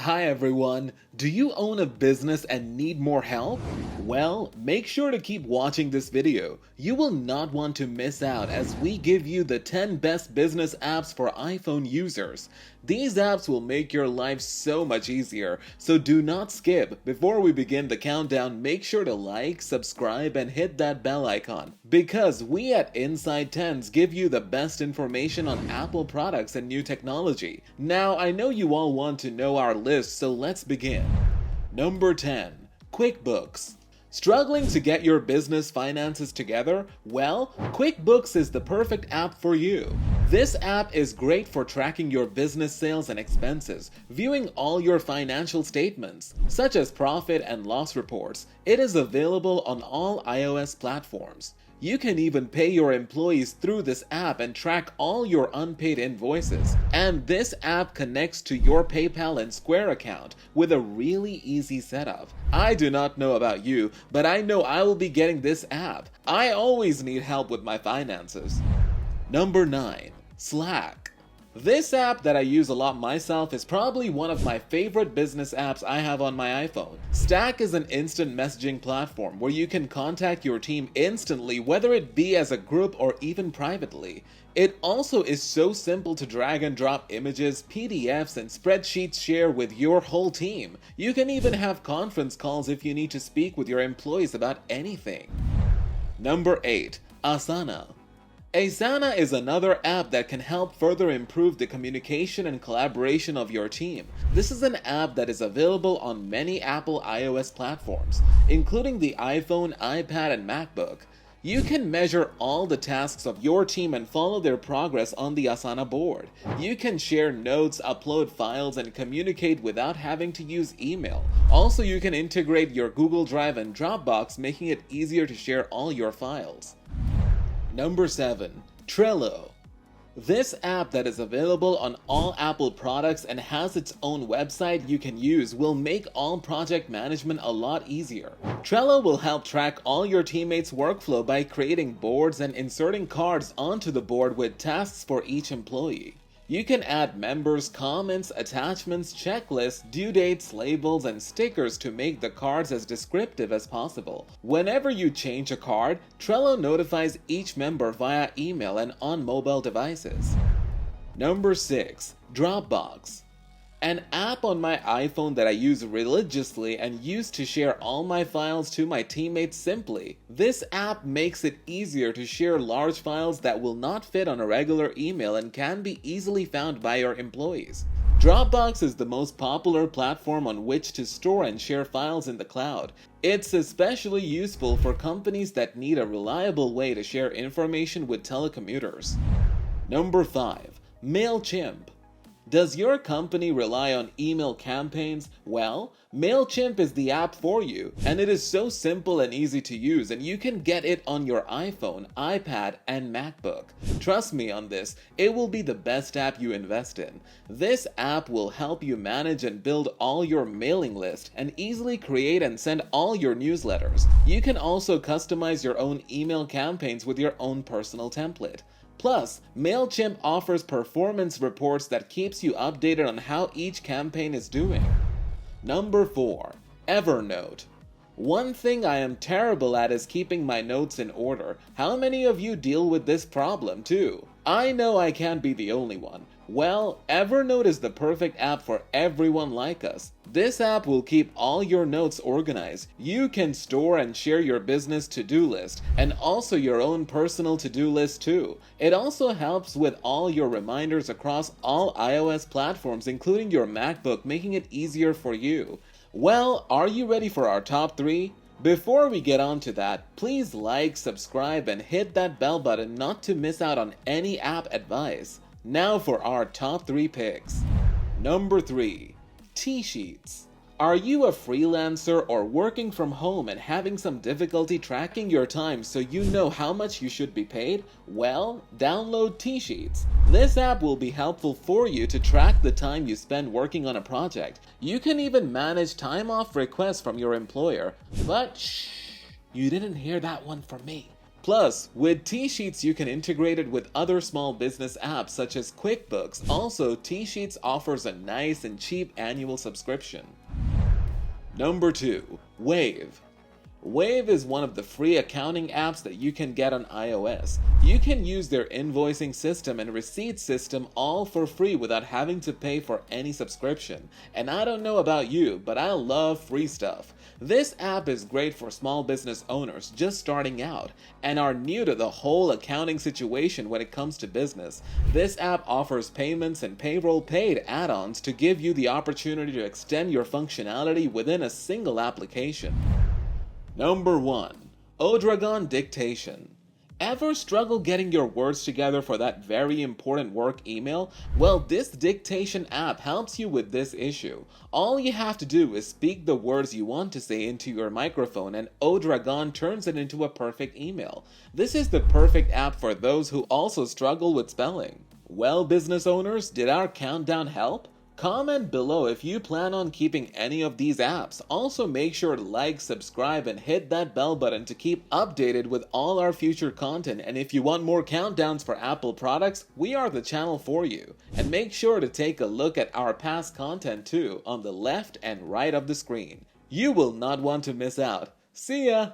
Hi everyone! Do you own a business and need more help? Well, make sure to keep watching this video. You will not want to miss out as we give you the 10 best business apps for iPhone users. These apps will make your life so much easier, so do not skip. Before we begin the countdown, make sure to like, subscribe, and hit that bell icon, because we at Inside 10s give you the best information on Apple products and new technology. Now, I know you all want to know our list, so let's begin. Number 10. Quickbooks. Struggling to get your business finances together? Well, Quickbooks is the perfect app for you. This app is great for tracking your business sales and expenses, viewing all your financial statements, such as profit and loss reports. It is available on all iOS platforms. You can even pay your employees through this app and track all your unpaid invoices. And this app connects to your PayPal and Square account with a really easy setup. I do not know about you, but I know I will be getting this app. I always need help with my finances. Number 9. Slack. This app that I use a lot myself is probably one of my favorite business apps I have on my iPhone. Slack is an instant messaging platform where you can contact your team instantly, whether it be as a group or even privately. It also is so simple to drag and drop images, PDFs, and spreadsheets share with your whole team. You can even have conference calls if you need to speak with your employees about anything. Number 8. Asana. Asana is another app that can help further improve the communication and collaboration of your team. This is an app that is available on many Apple iOS platforms, including the iPhone, iPad, and MacBook. You can measure all the tasks of your team and follow their progress on the Asana board. You can share notes, upload files, and communicate without having to use email. Also, you can integrate your Google Drive and Dropbox, making it easier to share all your files. Number 7. Trello. This app that is available on all Apple products and has its own website you can use will make all project management a lot easier. Trello will help track all your teammates' workflow by creating boards and inserting cards onto the board with tasks for each employee. You can add members, comments, attachments, checklists, due dates, labels, and stickers to make the cards as descriptive as possible. Whenever you change a card, Trello notifies each member via email and on mobile devices. Number 6. Dropbox. An app on my iPhone that I use religiously and use to share all my files to my teammates simply. This app makes it easier to share large files that will not fit on a regular email and can be easily found by your employees. Dropbox is the most popular platform on which to store and share files in the cloud. It's especially useful for companies that need a reliable way to share information with telecommuters. Number 5. Mailchimp. Does your company rely on email campaigns? Well, Mailchimp is the app for you, and it is so simple and easy to use, and you can get it on your iPhone, iPad, and MacBook. Trust me on this, it will be the best app you invest in. This app will help you manage and build all your mailing list and easily create and send all your newsletters. You can also customize your own email campaigns with your own personal template. Plus, Mailchimp offers performance reports that keeps you updated on how each campaign is doing. Number 4. Evernote. One thing I am terrible at is keeping my notes in order. How many of you deal with this problem too? I know I can't be the only one. Well, Evernote is the perfect app for everyone like us. This app will keep all your notes organized. You can store and share your business to-do list and also your own personal to-do list too. It also helps with all your reminders across all iOS platforms, including your MacBook, making it easier for you. Well, are you ready for our top 3? Before we get on to that, please like, subscribe, and hit that bell button not to miss out on any app advice. Now for our top 3 picks. Number 3. Teesheets. Are you a freelancer or working from home and having some difficulty tracking your time so you know how much you should be paid? Well, download Teesheets. This app will be helpful for you to track the time you spend working on a project. You can even manage time off requests from your employer. But shh, you didn't hear that one from me. Plus, with Teesheets you can integrate it with other small business apps such as Quickbooks. Also, Teesheets offers a nice and cheap annual subscription. Number 2. Wave. Wave is one of the free accounting apps that you can get on iOS. You can use their invoicing system and receipt system all for free without having to pay for any subscription. And I don't know about you, but I love free stuff. This app is great for small business owners just starting out and are new to the whole accounting situation when it comes to business. This app offers payments and payroll paid add-ons to give you the opportunity to extend your functionality within a single application. Number 1. Odragon Dictation. Ever struggle getting your words together for that very important work email? Well, this Dictation app helps you with this issue. All you have to do is speak the words you want to say into your microphone and Odragon turns it into a perfect email. This is the perfect app for those who also struggle with spelling. Well, business owners, did our countdown help? Comment below if you plan on keeping any of these apps. Also make sure to like, subscribe, and hit that bell button to keep updated with all our future content. And if you want more countdowns for Apple products, we are the channel for you. And make sure to take a look at our past content too on the left and right of the screen. You will not want to miss out. See ya!